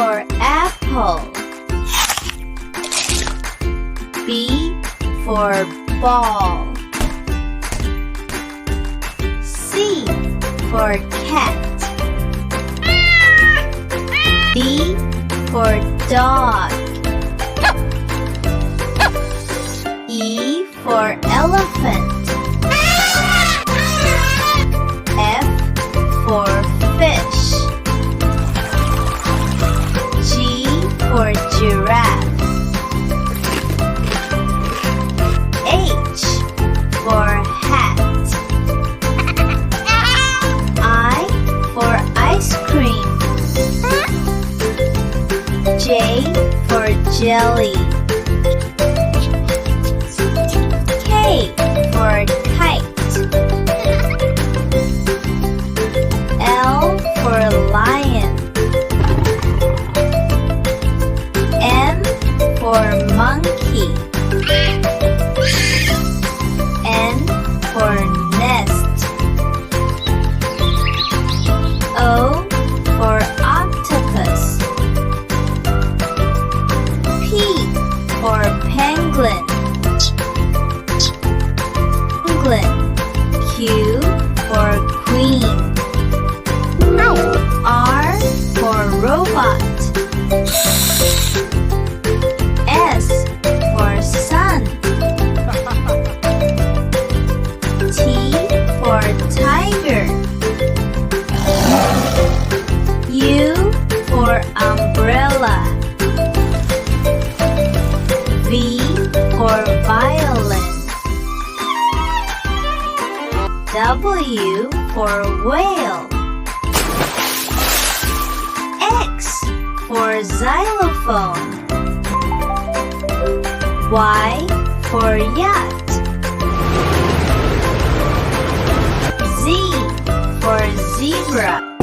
for apple. B for ball. C for cat. D for dog. E for elephant. F for fish. G for giraffe. H for hat. I for ice cream. J for jelly. K for kite. L for lion. M for monkey. N for nest. O for octopus. P for penguin. Q for queen. R for robot. S for sun. T for tiger. U for umbrella. V for violin. W for whale. X for xylophone. Y for yacht. Z for zebra.